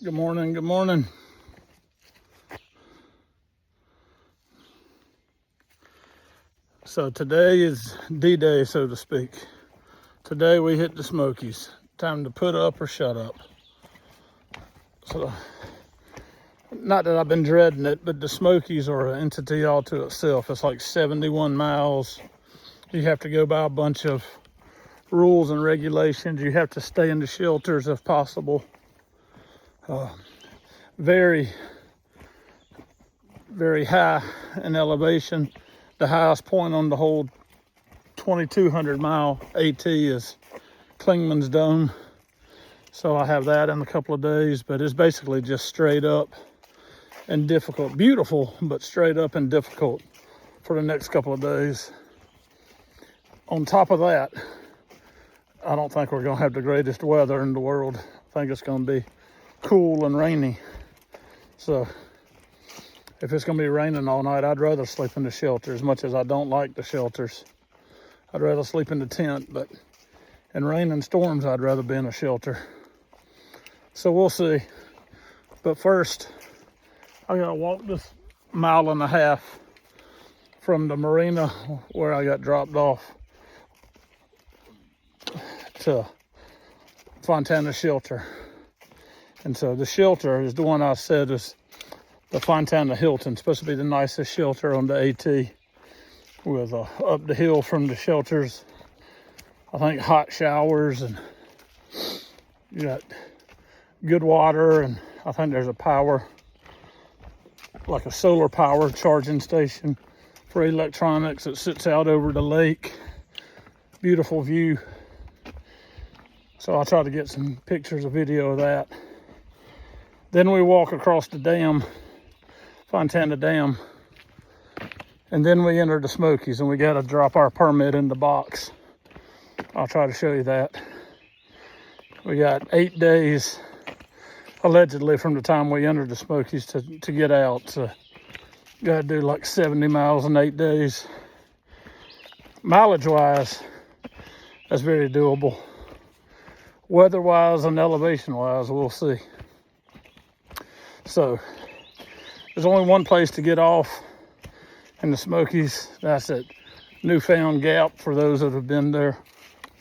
Good morning, good morning. So today is D-Day, so to speak. Today we hit the Smokies. Time to put up or shut up. So, not that I've been dreading it, but the Smokies are an entity all to itself. It's like 71 miles. You have to go by a bunch of rules and regulations. You have to stay in the shelters if possible. Very high in elevation. The highest point on the whole 2,200 mile AT is Klingman's Dome. So I have that in a couple of days, but it's basically just straight up and difficult. Beautiful, but straight up and difficult for the next couple of days. On top of that, I don't think we're gonna have the greatest weather in the world. I think it's gonna be cool and rainy. So if it's gonna be raining all night, I'd rather sleep in the shelter. As much as I don't like the shelters, I'd rather sleep in the tent, but in rain and storms, I'd rather be in a shelter. So we'll see. But first, I gotta walk this 1.5 miles from the marina where I got dropped off to Fontana Shelter. And so the shelter is the one I said is the Fontana Hilton. It's supposed to be the nicest shelter on the AT, with up the hill from the shelters, I think hot showers, and you got good water, and I think there's a power, like a solar power charging station for electronics that sits out over the lake. Beautiful view. So I'll try to get some pictures, a video of that. Then we walk across the dam, Fontana Dam, and then we enter the Smokies, and we got to drop our permit in the box. I'll try to show you that. We got 8 days, allegedly, from the time we entered the Smokies to get out. So got to do like 70 miles in 8 days. Mileage-wise, that's very doable. Weather-wise and elevation-wise, we'll see. So there's only one place to get off in the Smokies. That's at Newfound Gap. For those that have been there,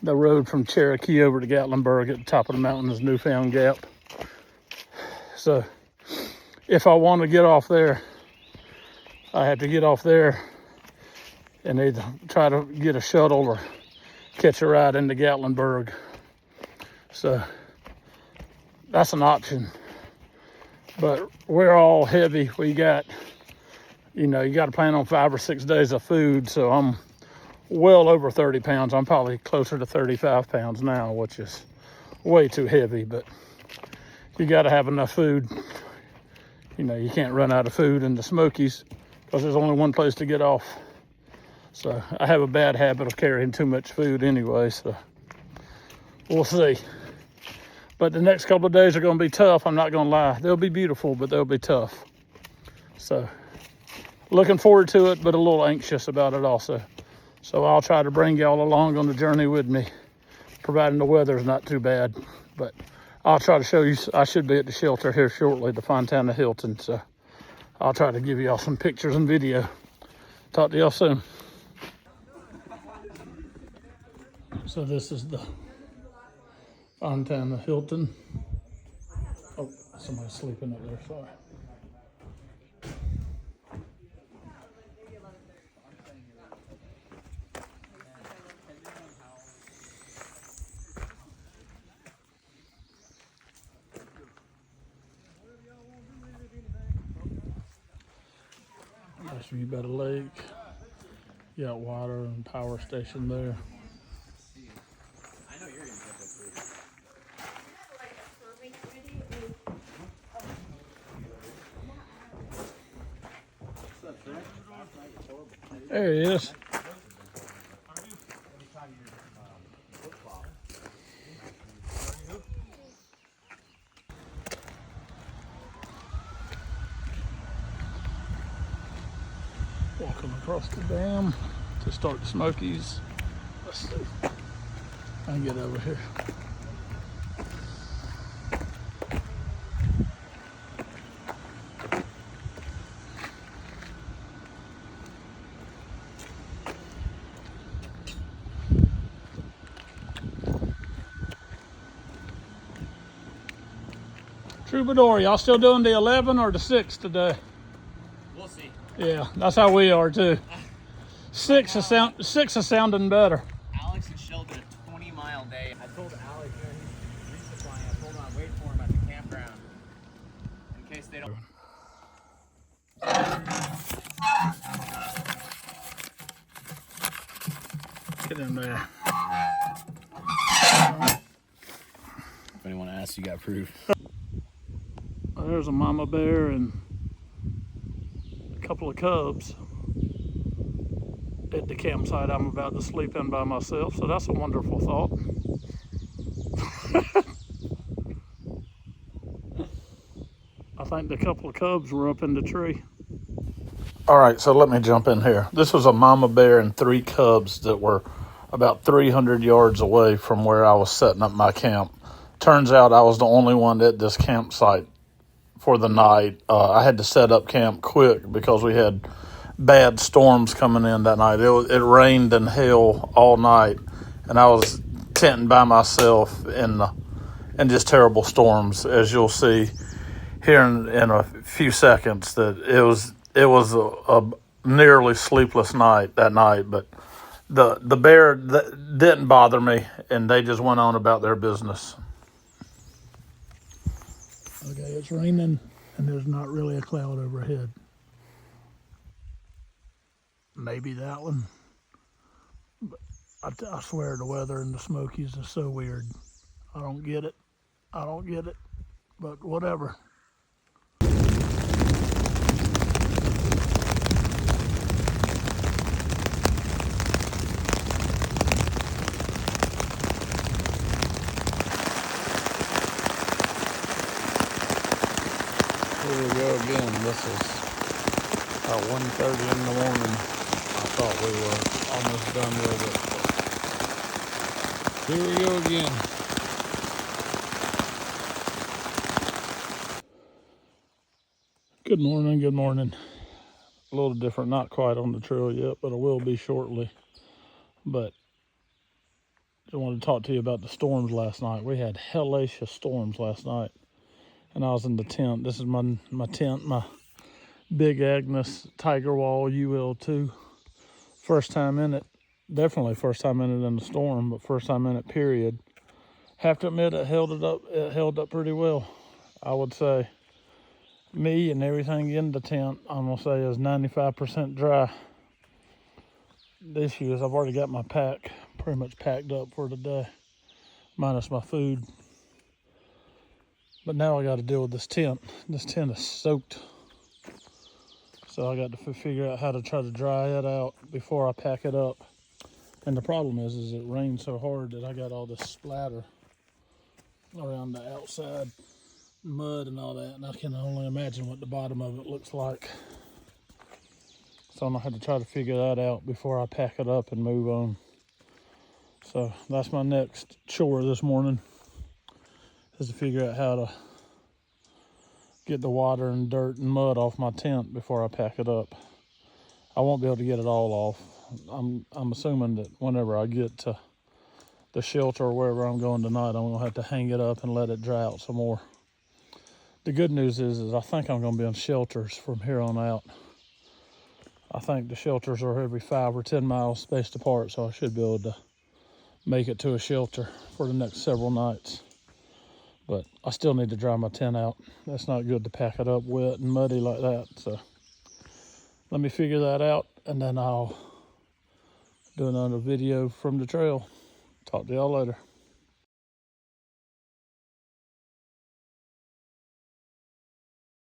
the road from Cherokee over to Gatlinburg at the top of the mountain is Newfound Gap. So if I want to get off there, I have to get off there and either try to get a shuttle or catch a ride into Gatlinburg. So that's an option. But we're all heavy. We got, you got to plan on 5 or 6 days of food. So I'm well over 30 pounds. I'm probably closer to 35 pounds now, which is way too heavy. But you got to have enough food. You can't run out of food in the Smokies because there's only one place to get off. So I have a bad habit of carrying too much food anyway. So we'll see. But the next couple of days are going to be tough. I'm not going to lie. They'll be beautiful, but they'll be tough. So looking forward to it, but a little anxious about it also. So I'll try to bring y'all along on the journey with me, providing the weather's not too bad. But I'll try to show you. I should be at the shelter here shortly, the Fontana Hilton. So I'll try to give y'all some pictures and video. Talk to y'all soon. So this is the Fontana Hilton. Oh, somebody's sleeping up there, sorry. Nice view by the lake. You got water and power station there. There he is. Walking across the dam to start the Smokies. Let's see. I can get over here. Troubadour, y'all still doing the 11 or the 6 today? We'll see. Yeah, that's how we are too. Six is sounding better. Alex and Shell did a 20-mile day. I told Alex, he's resupplying. I told him I'd wait for him at the campground in case they don't. Get in there. If anyone asks, you got proof. There's a mama bear and a couple of cubs at the campsite I'm about to sleep in by myself, so that's a wonderful thought. I think the couple of cubs were up in the tree. All right, so let me jump in here. This was a mama bear and 3 cubs that were about 300 yards away from where I was setting up my camp. Turns out I was the only one at this campsite for the night. I had to set up camp quick because we had bad storms coming in that night. It rained and hail all night, and I was tenting by myself in just terrible storms, as you'll see here in a few seconds. That it was a nearly sleepless night that night, but the bear didn't bother me, and they just went on about their business. Okay, it's raining, and there's not really a cloud overhead. Maybe that one. But I swear the weather in the Smokies is so weird. I don't get it. But whatever. Here we go again. This is about 1:30 in the morning. I thought we were almost done with it. Here we go again. Good morning. A little different, not quite on the trail yet, but I will be shortly. But I wanted to talk to you about the storms last night. We had hellacious storms last night, and I was in the tent. This is my tent, my Big Agnes Tiger Wall UL2. First time in it, definitely first time in it in the storm, but first time in it period. Have to admit it held up pretty well. I would say me and everything in the tent, I'm gonna say, is 95% dry. The issue is I've already got my pack pretty much packed up for today, minus my food. But now I got to deal with this tent. This tent is soaked. So I got to figure out how to try to dry it out before I pack it up. And the problem is it rained so hard that I got all this splatter around the outside, mud and all that, and I can only imagine what the bottom of it looks like. So I'm gonna have to try to figure that out before I pack it up and move on. So that's my next chore this morning, is to figure out how to get the water and dirt and mud off my tent before I pack it up. I won't be able to get it all off. I'm assuming that whenever I get to the shelter or wherever I'm going tonight, I'm gonna have to hang it up and let it dry out some more. The good news is I think I'm gonna be in shelters from here on out. I think the shelters are every 5 or 10 miles spaced apart, so I should be able to make it to a shelter for the next several nights. But I still need to dry my tent out. That's not good to pack it up wet and muddy like that. So let me figure that out, and then I'll do another video from the trail. Talk to y'all later.